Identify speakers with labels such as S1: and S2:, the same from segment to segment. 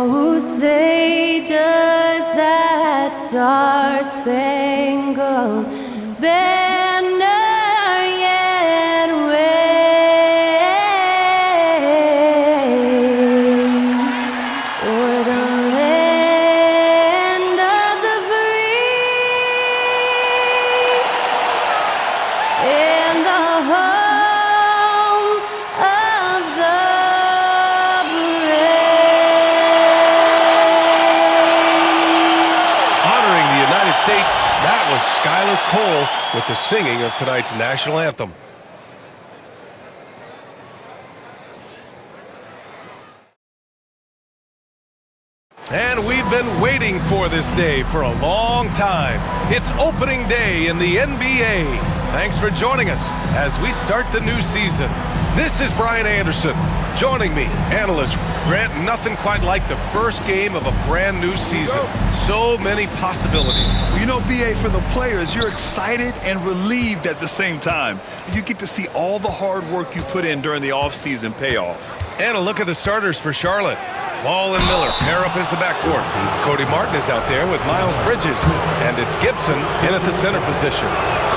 S1: Oh, say does that star-spangled banner yet wave o'er the land of the free and the home of the
S2: States, that was Skylar Cole with the singing of tonight's national anthem. And we've been waiting for this day for a long time. It's opening day in the NBA. Thanks for joining us as we start the new season. This is Brian Anderson. Joining me, analyst Grant. Nothing quite like the first game of a brand new season. So many possibilities.
S3: You know, BA, for the players, you're excited and relieved at the same time. You get to see all the hard work you put in during the offseason pay off.
S2: And a look at the starters for Charlotte. Ball and Miller pair up as the backcourt. Cody Martin is out there with Miles Bridges. And it's Gibson in at the center position.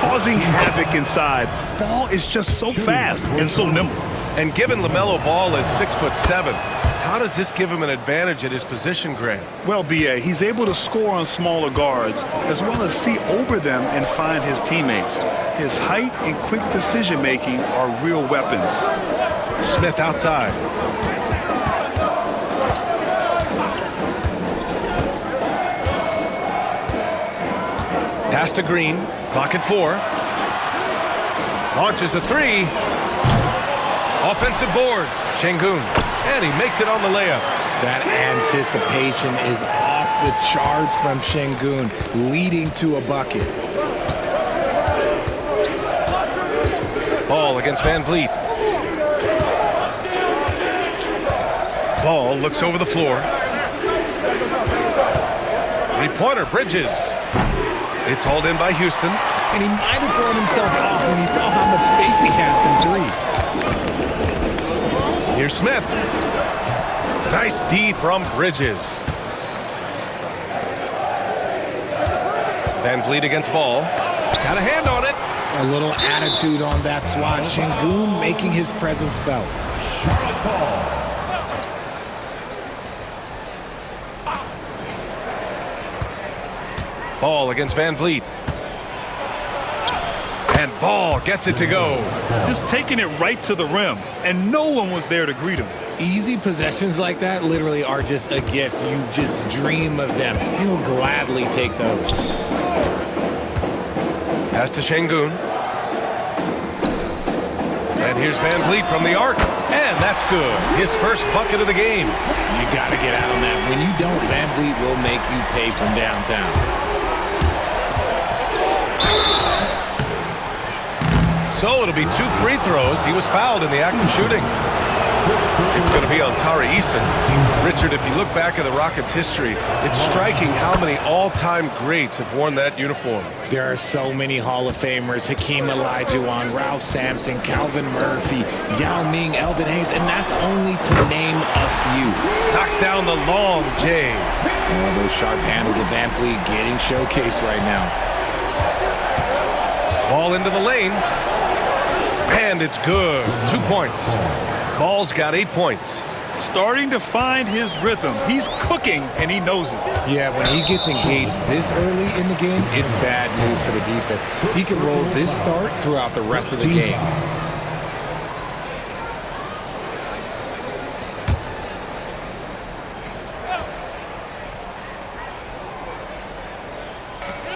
S3: Causing havoc inside. Ball is just so fast and so nimble.
S2: And given Lamelo Ball is 6'7", how does this give him an advantage at his position, Grant?
S3: Well, BA, he's able to score on smaller guards as well as see over them and find his teammates. His height and quick decision-making are real weapons.
S2: Smith outside. Pass to Green. Clock at 4. Launches a 3. Offensive board. Şengün. And he makes it on the layup.
S4: That anticipation is off the charts from Şengün, leading to a bucket.
S2: Ball against Van Vliet. Ball looks over the floor. Three-pointer, Bridges. It's hauled in by Houston.
S4: And he might have thrown himself off when he saw how much space he had from 3.
S2: Here's Smith. Nice D from Bridges. Van Vliet against Ball. Got a hand on it.
S4: A little attitude on that swat. Şengün making his presence felt.
S2: Ball against Van Vliet. And Ball gets it to go.
S3: Just taking it right to the rim, and no one was there to greet him.
S4: Easy possessions like that literally are just a gift. You just dream of them. He'll gladly take those.
S2: Pass to Şengün. And here's Van Vliet from the arc. And that's good. His first bucket of the game.
S4: You got to get out on that. When you don't, Van Vliet will make you pay from downtown.
S2: So it'll be 2 free throws. He was fouled in the act of shooting. It's going to be on Tari Eason. Richard, if you look back at the Rockets' history, it's striking how many all-time greats have worn that uniform.
S4: There are so many Hall of Famers. Hakeem Olajuwon, Ralph Sampson, Calvin Murphy, Yao Ming, Elvin Hayes, and that's only to name a few.
S2: Knocks down the long J.
S4: Oh, those sharp handles of Van Vliet getting showcased right now.
S2: Ball into the lane. And it's good. 2 points. Ball's got 8 points.
S3: Starting to find his rhythm. He's cooking, and he knows it.
S4: Yeah, when he gets engaged this early in the game, it's bad news for the defense. He can roll this start throughout the rest of the game.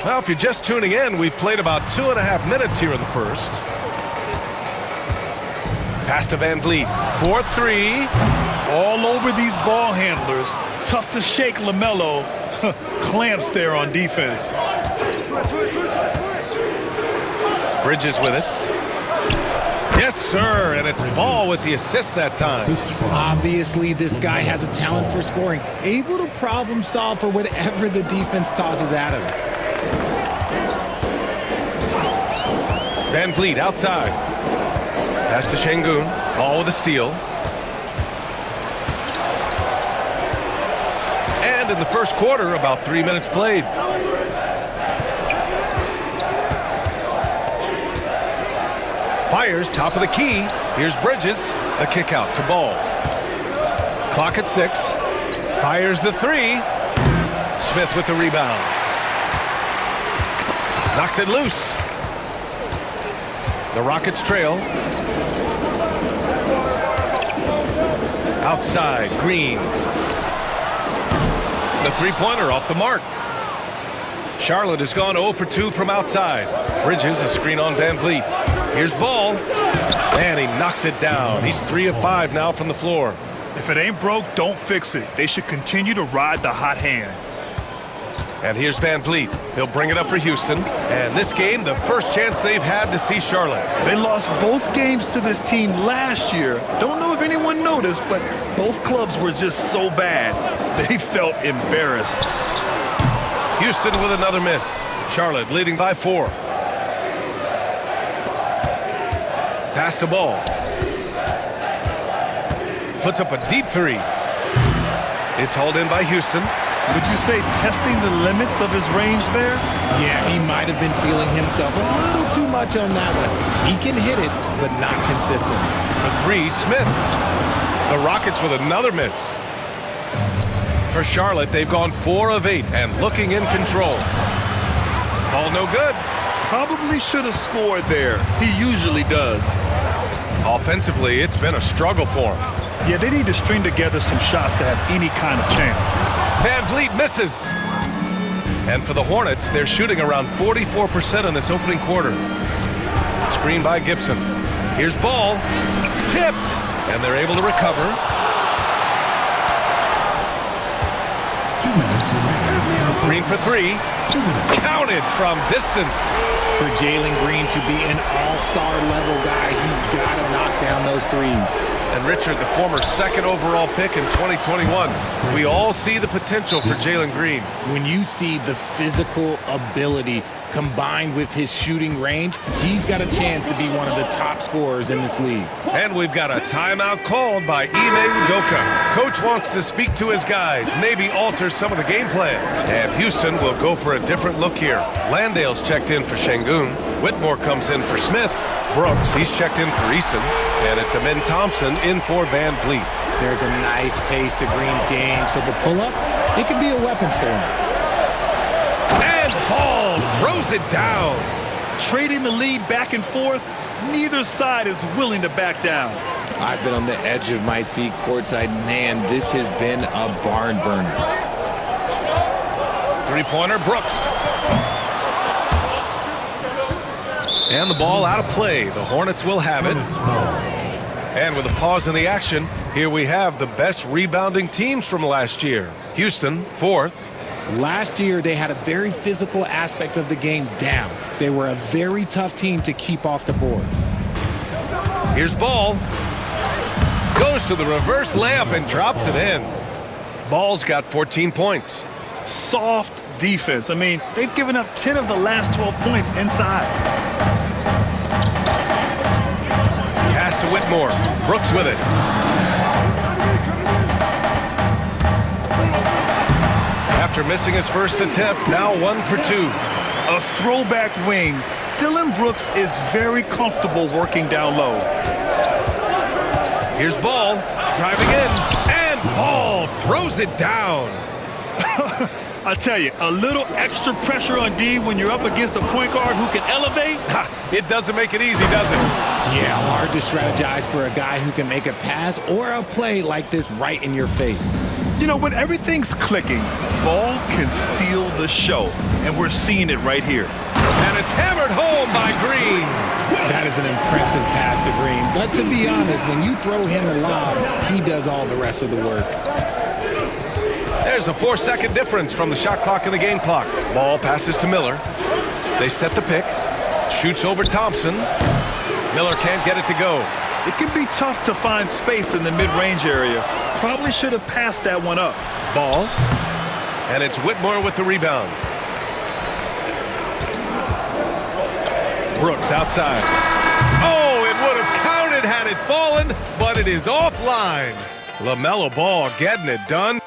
S2: Well, if you're just tuning in, we've played about 2.5 minutes here in the first. Pass to Van Vliet. 4-3.
S3: All over these ball handlers. Tough to shake Lamelo. Clamps there on defense.
S2: Bridges with it. Yes, sir, and it's Ball with the assist that time.
S4: Obviously, this guy has a talent for scoring, able to problem solve for whatever the defense tosses at him.
S2: Van Vliet outside. Pass to Şengün. Ball with a steal. And in the first quarter, about 3 minutes played. Fires, top of the key. Here's Bridges. The kick out to Ball. Clock at 6. Fires the 3. Smith with the rebound. Knocks it loose. The Rockets trail. Outside, Green. The three-pointer off the mark. Charlotte has gone 0 for 2 from outside. Bridges, a screen on Van Vliet. Here's Ball. And he knocks it down. He's 3 of 5 now from the floor.
S3: If it ain't broke, don't fix it. They should continue to ride the hot hand.
S2: And here's Van Vliet. He'll bring it up for Houston. And this game, the first chance they've had to see Charlotte.
S3: They lost both games to this team last year. Don't know if anyone noticed, but both clubs were just so bad. They felt embarrassed.
S2: Houston with another miss. Charlotte leading by 4. Pass to Ball. Puts up a deep 3. It's hauled in by Houston.
S3: Would you say testing the limits of his range there?
S4: Yeah, he might have been feeling himself a little too much on that one. He can hit it, but not consistent.
S2: For 3, Smith. The Rockets with another miss. For Charlotte, they've gone 4 of 8 and looking in control. Ball no good.
S3: Probably should have scored there. He usually does.
S2: Offensively, it's been a struggle for him.
S3: Yeah, they need to string together some shots to have any kind of chance.
S2: Van Vliet misses. And for the Hornets, they're shooting around 44% in this opening quarter. Screen by Gibson. Here's Ball. Tipped. And they're able to recover. Green for 3. Counted from distance.
S4: For Jalen Green to be an all-star level guy, he's got to knock down those threes.
S2: And Richard, the former second overall pick in 2021. We all see the potential for Jalen Green.
S4: When you see the physical ability combined with his shooting range, he's got a chance to be one of the top scorers in this league.
S2: And we've got a timeout called by Ime Udoka. Coach wants to speak to his guys, maybe alter some of the game plan. And Houston will go for a different look here. Landale's checked in for Şengün. Whitmore comes in for Smith. Brooks, he's checked in for Eason. And it's Amin Thompson in for Van Vliet.
S4: There's a nice pace to Green's game, so the pull-up, it could be a weapon for him.
S2: And Ball throws it down.
S3: Trading the lead back and forth, neither side is willing to back down.
S4: I've been on the edge of my seat courtside. Man, this has been a barn burner.
S2: Three-pointer, Brooks. And the ball out of play. The Hornets will have it. And with a pause in the action, here we have the best rebounding teams from last year. Houston, 4th.
S4: Last year, they had a very physical aspect of the game down. They were a very tough team to keep off the boards.
S2: Here's Ball. Goes to the reverse layup and drops it in. Ball's got 14 points.
S3: Soft defense. I mean, they've given up 10 of the last 12 points inside.
S2: Pass to Whitmore. Brooks with it. After missing his first attempt, now 1 for 2.
S3: A throwback wing. Dillon Brooks is very comfortable working down low.
S2: Here's Ball, driving in, and Ball throws it down.
S3: I tell you, a little extra pressure on D when you're up against a point guard who can elevate.
S2: It doesn't make it easy, does it?
S4: Yeah, hard to strategize for a guy who can make a pass or a play like this right in your face.
S3: You know, when everything's clicking, Ball can steal the show, and we're seeing it right here.
S2: And it's hammered home by Green.
S4: That is an impressive pass to Green, but to be honest, when you throw him a lob, he does all the rest of the work.
S2: There's a 4-second difference from the shot clock and the game clock. Ball passes to Miller. They set the pick. Shoots over Thompson. Miller can't get it to go.
S3: It can be tough to find space in the mid-range area. Probably should have passed that one up.
S2: Ball. And it's Whitmore with the rebound. Brooks outside. Oh, it would have counted had it fallen, but it is offline. Lamelo Ball getting it done.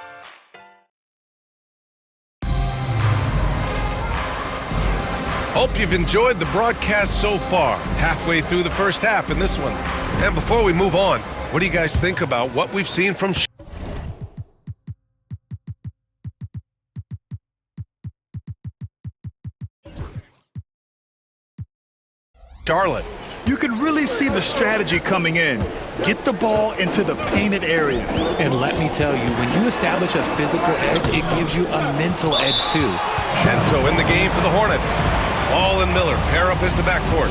S2: Hope you've enjoyed the broadcast so far. Halfway through the first half in this one. And before we move on, what do you guys think about what we've seen from Charlotte?
S3: You can really see the strategy coming in. Get the ball into the painted area.
S4: And let me tell you, when you establish a physical edge, it gives you a mental edge too.
S2: And so in the game for the Hornets, Ball and Miller pair up as the backcourt.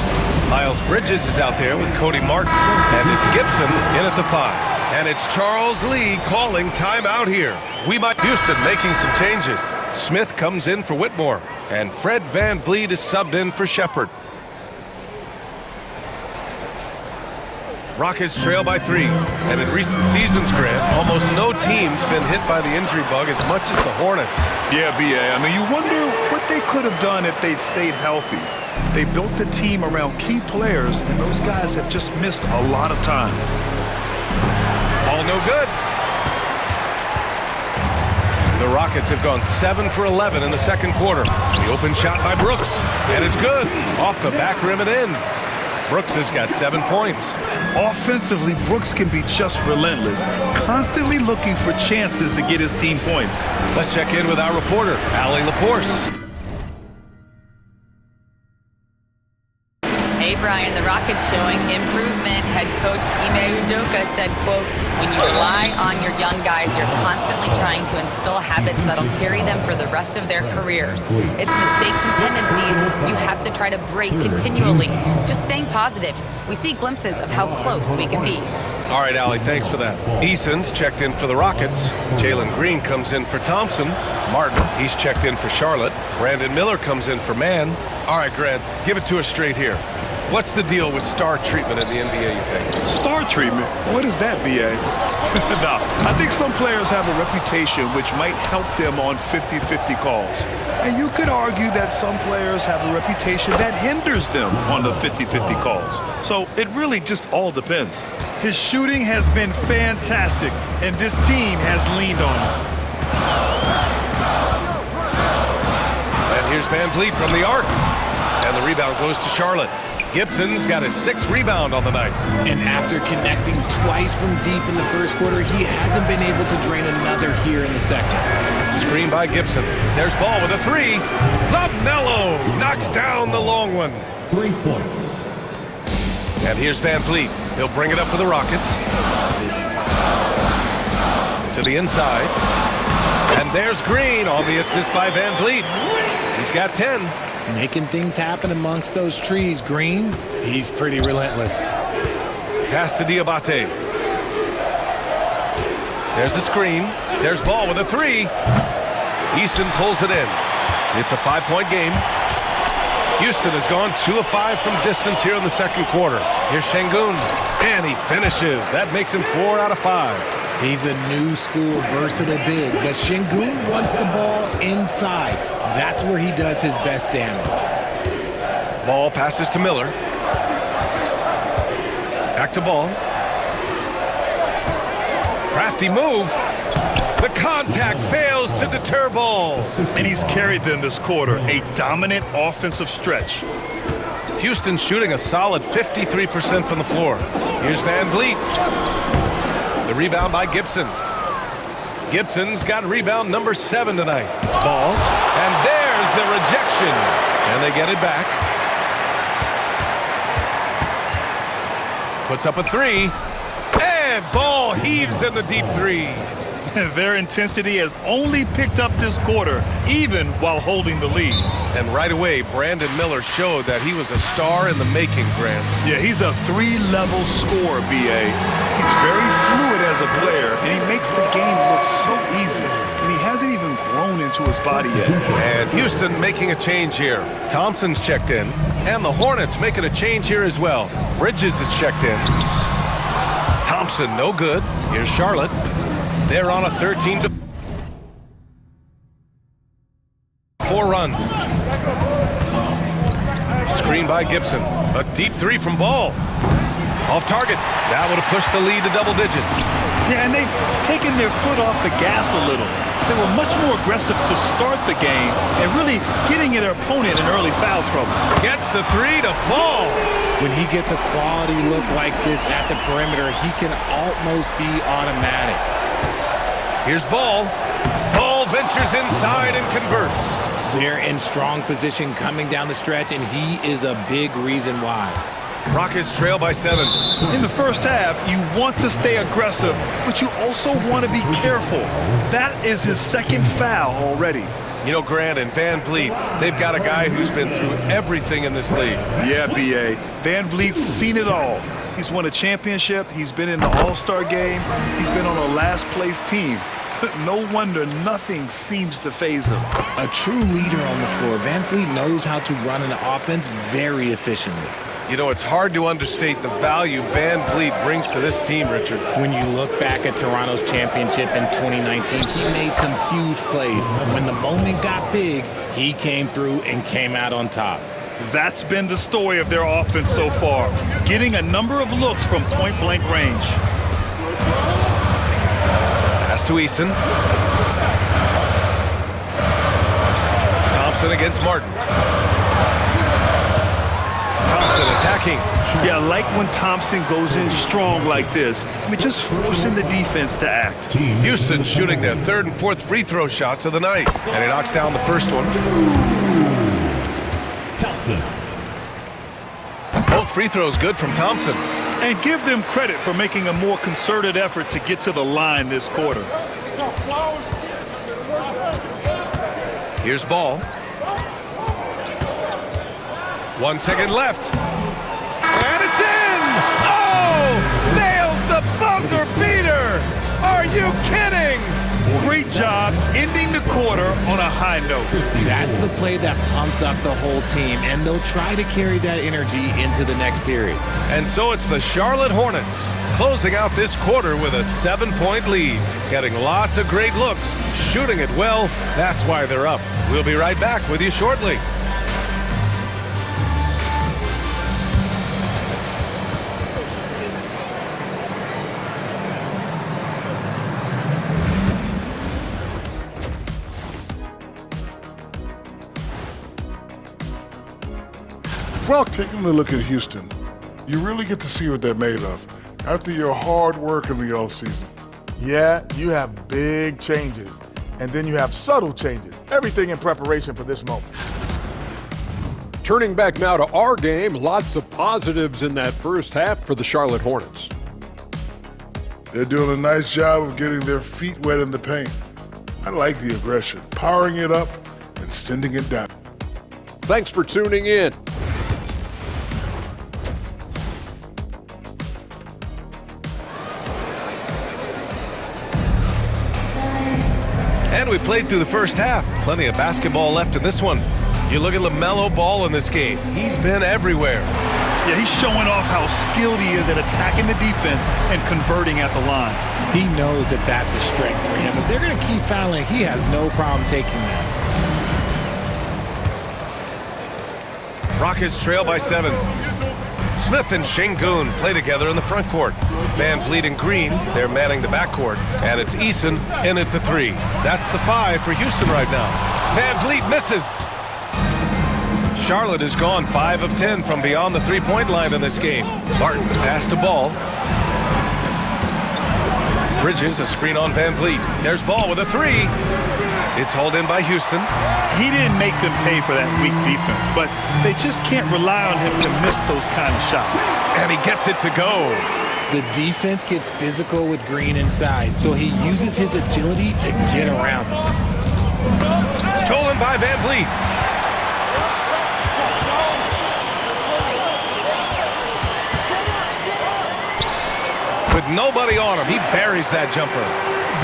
S2: Miles Bridges is out there with Cody Martin, and it's Gibson in at the 5. And it's Charles Lee calling timeout here. Houston making some changes. Smith comes in for Whitmore, and Fred VanVleet is subbed in for Shepard. Rockets trail by 3, and in recent seasons, Grant, almost no team's been hit by the injury bug as much as the Hornets.
S3: Yeah, B.A. I mean, you wonder what they could have done if they'd stayed healthy. They built the team around key players, and those guys have just missed a lot of time.
S2: All no good. The Rockets have gone 7 for 11 in the second quarter. The open shot by Brooks, and it's good. Off the back rim and in. Brooks has got 7 points.
S3: Offensively, Brooks can be just relentless, constantly looking for chances to get his team points.
S2: Let's check in with our reporter, Allie LaForce.
S5: Hey, Brian, the Rockets showing improvement. Head coach Ime Udoka said, quote, when you rely on your young guys, you're constantly trying to instill habits that'll carry them for the rest of their careers. It's mistakes and tendencies you have to try to break continually. Just staying positive. We see glimpses of how close we can be.
S2: All right, Allie, thanks for that. Eason's checked in for the Rockets. Jalen Green comes in for Thompson. Martin, he's checked in for Charlotte. Brandon Miller comes in for Mann. All right, Grant, give it to us straight here. What's the deal with star treatment in the NBA, you think?
S3: Star treatment? What is that, B.A.? No, I think some players have a reputation which might help them on 50-50 calls. And you could argue that some players have a reputation that hinders them on the 50-50 calls. So it really just all depends. His shooting has been fantastic, and this team has leaned on him.
S2: And here's VanVleet from the arc. And the rebound goes to Charlotte. Gibson's got his 6th rebound on the night.
S4: And after connecting twice from deep in the first quarter, he hasn't been able to drain another here in the second.
S2: Screen by Gibson. There's Ball with a 3. Lamelo knocks down the long one.
S6: 3 points.
S2: And here's VanVleet. He'll bring it up for the Rockets. To the inside. And there's Green on the assist by VanVleet. He's got 10.
S4: Making things happen amongst those trees, Green. He's pretty relentless.
S2: Pass to Diabate. There's a screen. There's Ball with a 3. Easton pulls it in. It's a 5-point game. Houston has gone 2 of 5 from distance here in the second quarter. Here's Şengün, and he finishes. That makes him 4 out of 5.
S4: He's a new school versatile big, but Şengün wants the ball inside. That's where he does his best damage.
S2: Ball passes to Miller. Back to Ball. Crafty move. The contact fails to deter Ball.
S3: And he's carried them this quarter, a dominant offensive stretch.
S2: Houston shooting a solid 53% from the floor. Here's VanVleet. The rebound by Gibson. Gibson's got rebound number 7 tonight. Ball. And there's the rejection. And they get it back. Puts up a 3. And Ball heaves in the deep 3.
S3: Their intensity has only picked up this quarter, even while holding the lead.
S2: And right away, Brandon Miller showed that he was a star in the making, Grant.
S3: Yeah, he's a 3-level scorer, B.A. He's very fluid as a player, and he makes the game look so easy. And he hasn't even grown into his body yet.
S2: And Houston making a change here. Thompson's checked in. And the Hornets making a change here as well. Bridges is checked in. Thompson, no good. Here's Charlotte. They're on a 13-4 run. Screen by Gibson. A deep 3 from Ball. Off target. That would have pushed the lead to double digits.
S3: Yeah, and they've taken their foot off the gas a little. they were much more aggressive to start the game and really getting their opponent in early foul trouble.
S2: Gets the three to fall.
S4: When he gets a quality look like this at the perimeter, he can almost be automatic.
S2: Here's Ball. Ball ventures inside and converts.
S4: They're in strong position coming down the stretch, and he is a big reason why.
S2: Rockets trail by 7.
S3: In the first half, you want to stay aggressive, but you also want to be careful. That is his second foul already.
S2: You know, Grant and Van Vliet, they've got a guy who's been through everything in this league.
S3: Yeah, B.A. Van Vliet's seen it all. He's won a championship. He's been in the All-Star game. He's been on a last-place team. No wonder nothing seems to faze him.
S4: A true leader on the floor. Van Vliet knows how to run an offense very efficiently.
S2: You know, it's hard to understate the value Van Vliet brings to this team, Richard.
S4: When you look back at Toronto's championship in 2019, he made some huge plays. When the moment got big, he came through and came out on top.
S3: That's been the story of their offense so far, getting a number of looks from point-blank range.
S2: Pass to Eason. Thompson against Martin. Thompson attacking.
S3: Yeah, I like when Thompson goes in strong like this. I mean, just forcing the defense to act.
S2: Houston shooting their third and fourth free throw shots of the night. And he knocks down the first one. Both free throws good from Thompson.
S3: And give them credit for making a more concerted effort to get to the line this quarter.
S2: Here's Ball. 1 second left. And it's in! Oh! Nails the buzzer beater! Are you kidding?
S3: Great job ending the quarter on a high note.
S4: That's the play that pumps up the whole team, and they'll try to carry that energy into the next period.
S2: And so it's the Charlotte Hornets closing out this quarter with a 7-point lead, getting lots of great looks, shooting it well. That's why they're up. We'll be right back with you shortly.
S6: Well, taking a look at Houston, you really get to see what they're made of after your hard work in the offseason.
S7: Yeah, you have big changes, and then you have subtle changes. Everything in preparation for this moment.
S8: Turning back now to our game, lots of positives in that first half for the Charlotte Hornets.
S6: They're doing a nice job of getting their feet wet in the paint. I like the aggression, powering it up and sending it down.
S8: Thanks for tuning in.
S2: And we played through the first half. Plenty of basketball left in this one. You look at Lamelo Ball in this game. He's been everywhere.
S3: Yeah, he's showing off how skilled he is at attacking the defense and converting at the line.
S4: He knows that that's a strength for him. If they're going to keep fouling, he has no problem taking that.
S2: Rockets trail by 7. Smith and Şengün play together in the front court. Van Vliet and Green, they're manning the backcourt. And it's Eason in at the 3. That's the 5 for Houston right now. Van Vliet misses. Charlotte has gone 5 of 10 from beyond the three-point line in this game. Martin, the pass to Ball. Bridges, a screen on Van Vliet. There's Ball with a 3. It's hauled in by Houston.
S3: He didn't make them pay for that weak defense, but they just can't rely on him to miss those kind of shots.
S2: And he gets it to go.
S4: The defense gets physical with Green inside, so he uses his agility to get around him.
S2: Stolen by Van Vliet. With nobody on him, he buries that jumper.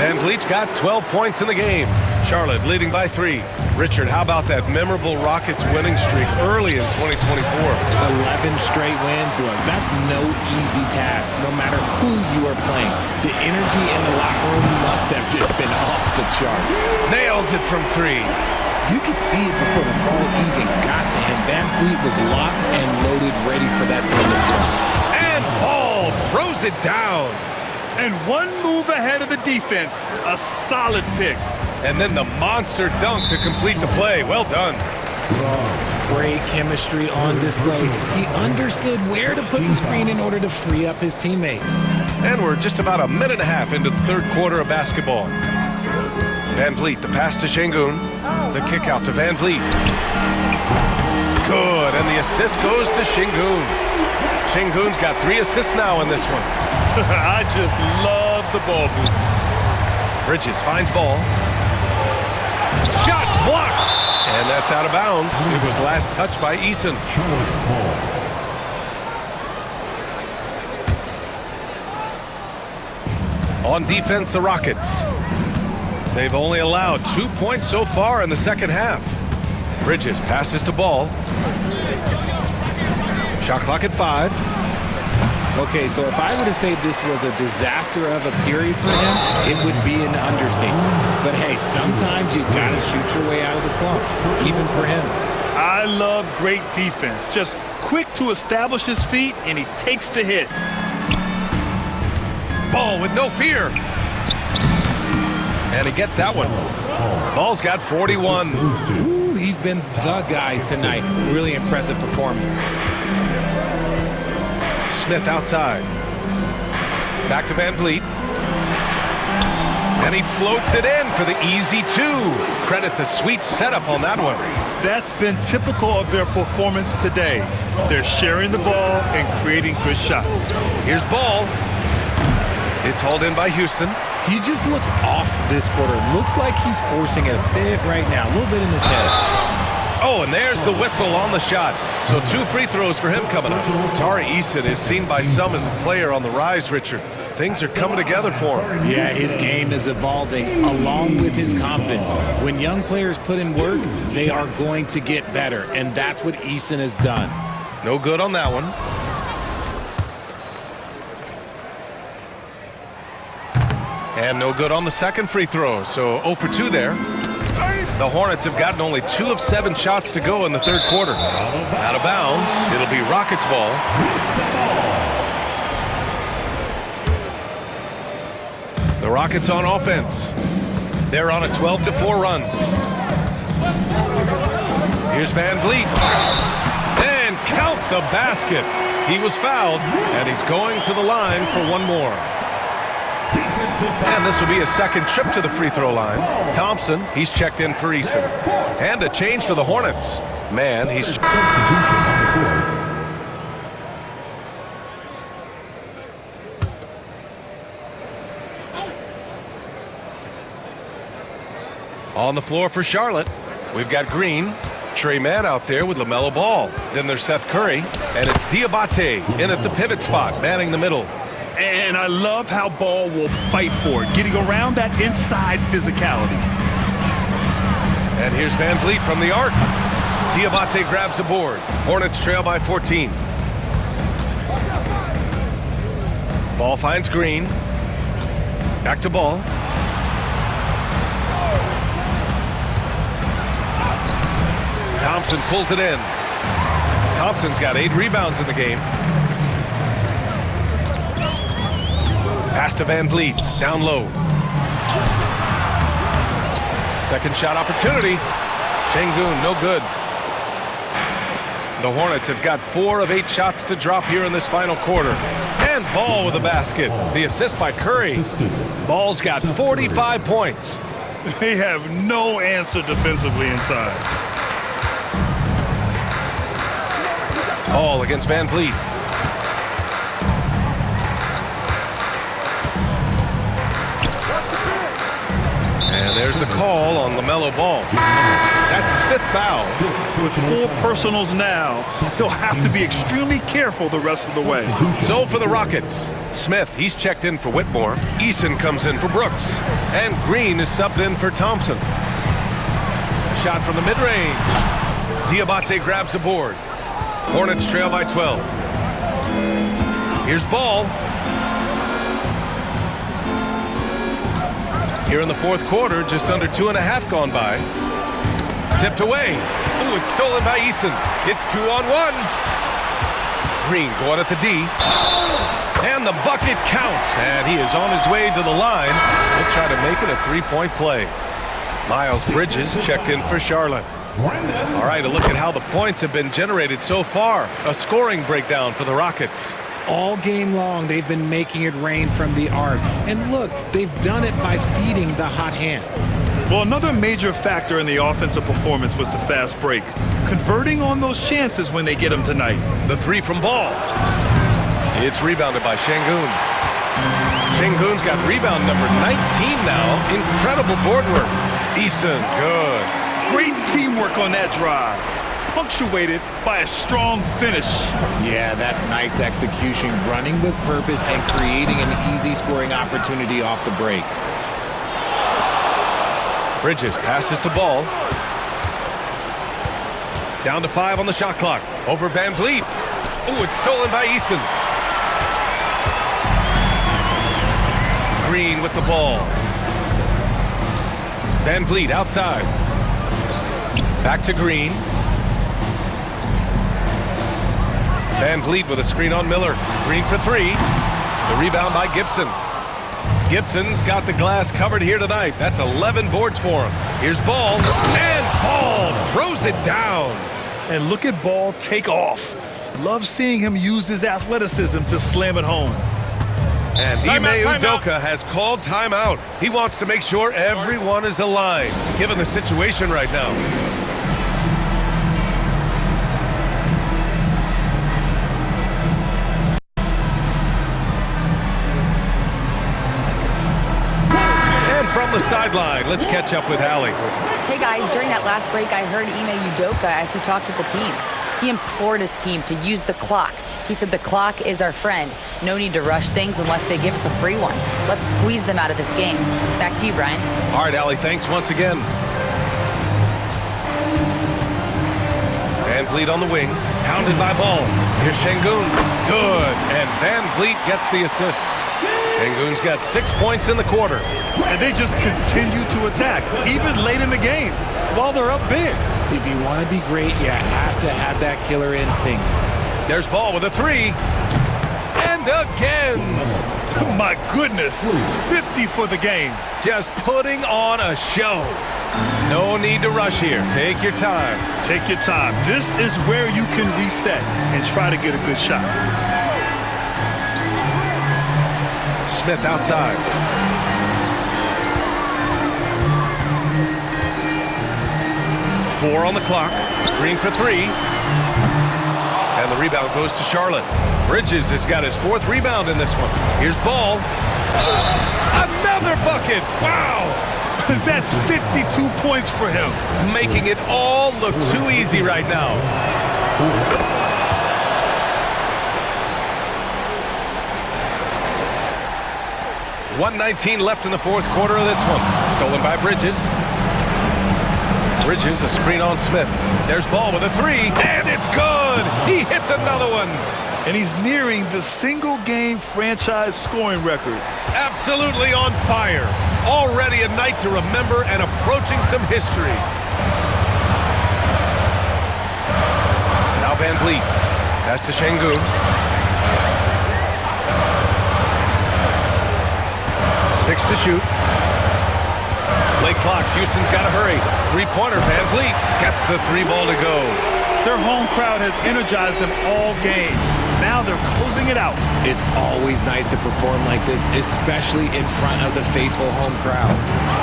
S2: Van Vliet's got 12 points in the game. Charlotte leading by 3. Richard, how about that memorable Rockets winning streak early in 2024?
S4: 11 straight wins. Look, that's no easy task, no matter who you are playing. The energy in the locker room must have just been off the charts.
S2: Nails it from 3.
S4: You could see it before the ball even got to him. Van Vliet was locked and loaded, ready for that ball to flush.
S2: And Ball throws it down.
S3: And one move ahead of the defense, a solid pick.
S2: And then the monster dunk to complete the play. Well done.
S4: Oh, great chemistry on display. He understood where to put the screen in order to free up his teammate.
S2: And we're just about a minute and a half into the third quarter of basketball. Van Vliet, the pass to Şengün. The kick out to Van Vliet. Good, and the assist goes to Şengün. Şengün's got 3 assists now in this one.
S3: I just love the ball movement.
S2: Bridges finds ball. Shots blocked! And that's out of bounds. It was last touched by Eason. On defense, the Rockets. They've only allowed 2 points so far in the second half. Bridges passes to Ball. Shot clock at 5.
S4: Okay, so if I were to say this was a disaster of a period for him, it would be an understatement. But hey, sometimes you gotta shoot your way out of the slump, even for him.
S3: I love great defense. Just quick to establish his feet, and he takes the hit.
S2: Ball with no fear. And he gets that one. Ball's got 41.
S4: Ooh, he's been the guy tonight. Really impressive performance.
S2: Smith outside. Back to Van Vliet. And he floats it in for the easy 2. Credit the sweet setup on that one.
S3: That's been typical of their performance today. They're sharing the ball and creating good shots.
S2: Here's Ball. It's hauled in by Houston.
S4: He just looks off this quarter. Looks like he's forcing it a bit right now. A little bit in his head.
S2: Oh, and there's the whistle on the shot. So 2 free throws for him coming up. Tari Eason is seen by some as a player on the rise, Richard. Things are coming together for him.
S4: Yeah, his game is evolving along with his confidence. When young players put in work, they are going to get better, and that's what Eason has done.
S2: No good on that one. And no good on the second free throw, so 0 for 2 there. The Hornets have gotten only 2 of 7 shots to go in the third quarter. Out of bounds, it'll be Rockets ball. The Rockets on offense. They're on a 12-4 run. Here's Van Vliet. And count the basket. He was fouled, and he's going to the line for one more. And this will be his second trip to the free throw line. Thompson, he's checked in for Eason. And a change for the Hornets. Man, he's... On the floor for Charlotte, we've got Green. Trey Mann out there with Lamelo Ball. Then there's Seth Curry. And it's Diabate in at the pivot spot, manning the middle.
S3: And I love how Ball will fight for it, getting around that inside physicality.
S2: And here's Van Vliet from the arc. Diabate grabs the board. Hornets trail by 14. Ball finds Green. Back to Ball. Thompson pulls it in. Thompson's got 8 rebounds in the game. Pass to Van Vliet, down low. Second shot opportunity. Şengün, no good. The Hornets have got 4 of 8 shots to drop here in this final quarter. And Ball with a basket. The assist by Curry. Ball's got 45 points.
S3: They have no answer defensively inside.
S2: Ball against Van Vliet. And there's the call on Lamelo Ball. That's his 5th foul.
S3: With 4 personals now, he'll have to be extremely careful the rest of the way.
S2: So for the Rockets, Smith, he's checked in for Whitmore. Eason comes in for Brooks. And Green is subbed in for Thompson. Shot from the mid-range. Diabate grabs the board. Hornets trail by 12. Here's Ball. Here in the fourth quarter, just under 2.5 gone by. Tipped away. Ooh, it's stolen by Eason. It's 2-on-1. Green going at the D. And the bucket counts. And he is on his way to the line. He'll try to make it a 3-point play. Miles Bridges checked in for Charlotte. All right, a look at how the points have been generated so far. A scoring breakdown for the Rockets.
S4: All game long, they've been making it rain from the arc. And look, they've done it by feeding the hot hands.
S3: Well, another major factor in the offensive performance was the fast break. Converting on those chances when they get them tonight.
S2: The three from Ball. It's rebounded by Şengün. Şengün's got rebound number 19 now. Incredible board work. Eason, good.
S3: Great teamwork on that drive. Punctuated by a strong finish.
S4: Yeah, that's nice execution, running with purpose and creating an easy scoring opportunity off the break.
S2: Bridges passes to Ball. Down to 5 on the shot clock. Over Van Vliet. Oh, it's stolen by Eason. Green with the ball. Van Vliet outside. Back to Green. Van Vliet with a screen on Miller. Green for 3. The rebound by Gibson. Gibson's got the glass covered here tonight. That's 11 boards for him. Here's Ball, and Ball throws it down.
S3: And look at Ball take off. Love seeing him use his athleticism to slam it home.
S2: And Ime Udoka has called timeout. He wants to make sure everyone is aligned, given the situation right now. From the sideline, let's catch up with Allie.
S5: Hey guys, during that last break, I heard Ime Udoka as he talked with the team. He implored his team to use the clock. He said the clock is our friend. No need to rush things unless they give us a free one. Let's squeeze them out of this game. Back to you, Brian.
S2: All right, Allie, thanks once again. Van Vliet on the wing, pounded by Ball. Here's Şengün, good, and Van Vliet gets the assist. Şengün's got 6 points in the quarter.
S3: And they just continue to attack, even late in the game, while they're up big.
S4: If you want to be great, you have to have that killer instinct.
S2: There's Ball with a 3. And again.
S3: My goodness, 50 for the game.
S2: Just putting on a show. No need to rush here. Take your time.
S3: Take your time. This is where you can reset and try to get a good shot.
S2: Smith outside. Four on the clock. Green for 3. And the rebound goes to Charlotte. Bridges has got his 4th rebound in this one. Here's Ball. Another bucket. Wow.
S3: That's 52 points for him.
S2: Making it all look too easy right now. 1:19 left in the 4th quarter of this one. Stolen by Bridges. Bridges, a screen on Smith. There's Ball with a 3, and it's good! He hits another one!
S3: And he's nearing the single-game franchise scoring record.
S2: Absolutely on fire. Already a night to remember and approaching some history. Now Van Vliet. Pass to Şengün. 6 to shoot. Late clock. Houston's got to hurry. Three-pointer. Van Vliet gets the 3 ball to go.
S3: Their home crowd has energized them all game. Now they're closing it out.
S4: It's always nice to perform like this, especially in front of the faithful home crowd.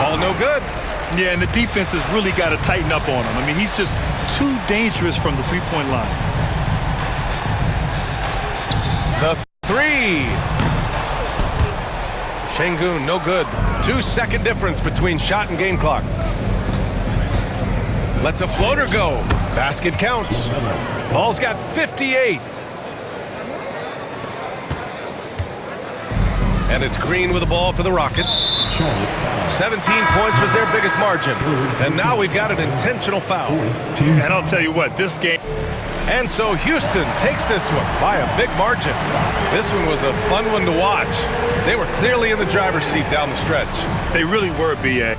S2: Ball no good.
S3: Yeah, and the defense has really got to tighten up on him. I mean, he's just too dangerous from the three-point line.
S2: The 3. Şengün, no good. 2-second difference between shot and game clock. Lets a floater go. Basket counts. Ball's got 58. And it's Green with the ball for the Rockets. 17 points was their biggest margin. And now we've got an intentional foul.
S3: And I'll tell you what, this game...
S2: And so Houston takes this one by a big margin. This one was a fun one to watch. They were clearly in the driver's seat down the stretch.
S3: They really were, B.A.